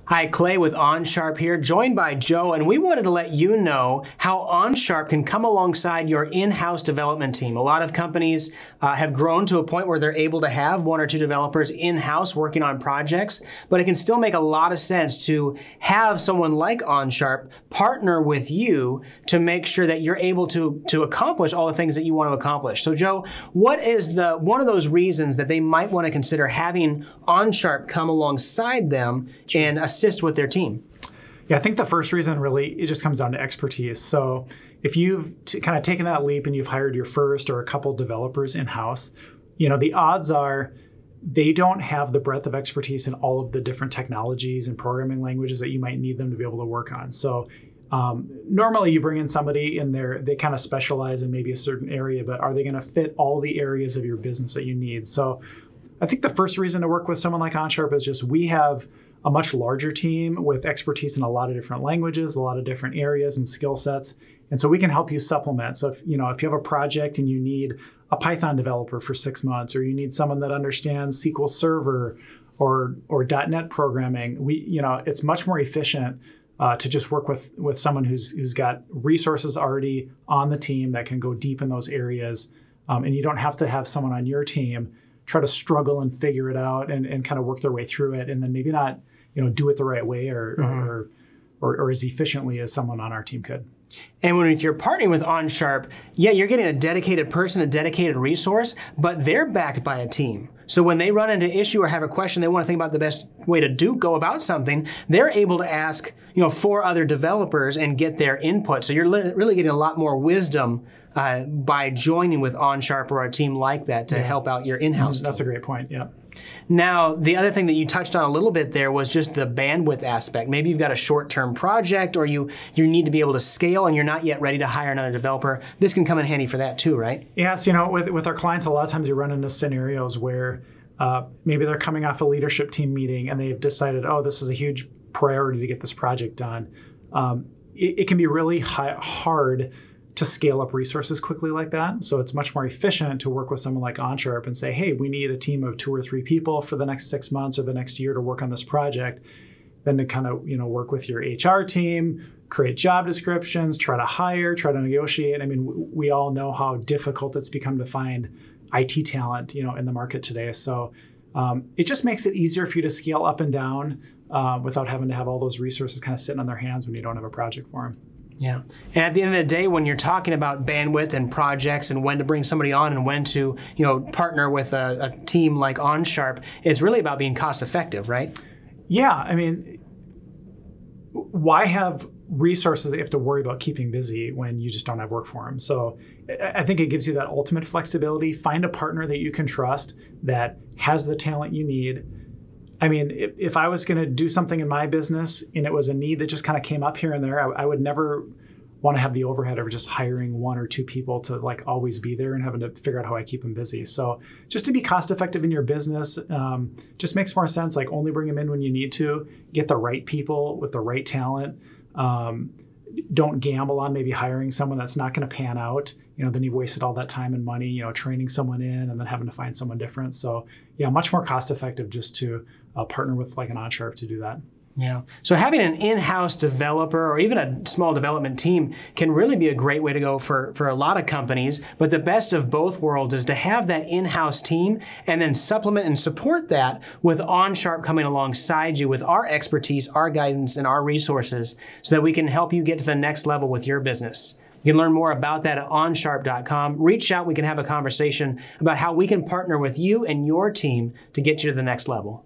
Hi, Clay with Onsharp here, joined by Joe, and we wanted to let you know how Onsharp can come alongside your in-house development team. A lot of companies have grown to a point where they're able to have one or two developers in-house working on projects, but it can still make a lot of sense to have someone like Onsharp partner with you to make sure that you're able to accomplish all the things that you want to accomplish. So Joe, what is one of those reasons that they might want to consider having Onsharp come alongside them and assist with their team? Yeah, I think the first reason really, it just comes down to expertise. So if you've kind of taken that leap and you've hired your first or a couple developers in-house, the odds are they don't have the breadth of expertise in all of the different technologies and programming languages that you might need them to be able to work on. So normally you bring in somebody in there, they kind of specialize in maybe a certain area, but are they going to fit all the areas of your business that you need? So I think the first reason to work with someone like Onsharp is just we have a much larger team with expertise in a lot of different languages, a lot of different areas and skill sets. And so we can help you supplement. So if you have a project and you need a Python developer for 6 months, or you need someone that understands SQL Server or .NET programming, it's much more efficient to just work with someone who's got resources already on the team that can go deep in those areas. And you don't have to have someone on your team try to struggle and figure it out and kind of work their way through it, and then maybe not do it the right way or as efficiently as someone on our team could. And when you're partnering with Onsharp, yeah, you're getting a dedicated person, a dedicated resource, but they're backed by a team. So when they run into issue or have a question, they want to think about the best way to go about something, they're able to ask 4 other developers and get their input. So you're really getting a lot more wisdom by joining with Onsharp or a team like that to help out your in-house team. That's a great point, yeah. Now, the other thing that you touched on a little bit there was just the bandwidth aspect. Maybe you've got a short-term project, or you need to be able to scale and you're not yet ready to hire another developer. This can come in handy for that too, right? Yes, with our clients, a lot of times you run into scenarios where maybe they're coming off a leadership team meeting and they've decided, oh, this is a huge priority to get this project done. It can be really hard to scale up resources quickly like that. So it's much more efficient to work with someone like Onsharp and say, hey, we need a team of 2 or 3 people for the next 6 months or the next year to work on this project. Then to kind of work with your HR team, create job descriptions, try to hire, try to negotiate. I mean, we all know how difficult it's become to find IT talent, in the market today. So it just makes it easier for you to scale up and down without having to have all those resources kind of sitting on their hands when you don't have a project for them. Yeah. And at the end of the day, when you're talking about bandwidth and projects and when to bring somebody on and when to, partner with a team like Onsharp, it's really about being cost effective, right? Yeah. I mean, why have resources that you have to worry about keeping busy when you just don't have work for them? So I think it gives you that ultimate flexibility. Find a partner that you can trust that has the talent you need. I mean, if I was going to do something in my business and it was a need that just kind of came up here and there, I would never want to have the overhead of just hiring 1 or 2 people to always be there and having to figure out how I keep them busy. So just to be cost effective in your business just makes more sense. Only bring them in when you need to, get the right people with the right talent. Don't gamble on maybe hiring someone that's not going to pan out. Then you've wasted all that time and money, training someone in and then having to find someone different. So yeah, much more cost effective just to partner with an Onsharp to do that. Yeah. So having an in-house developer or even a small development team can really be a great way to go for a lot of companies. But the best of both worlds is to have that in-house team and then supplement and support that with Onsharp coming alongside you with our expertise, our guidance, and our resources so that we can help you get to the next level with your business. You can learn more about that at onsharp.com. Reach out. We can have a conversation about how we can partner with you and your team to get you to the next level.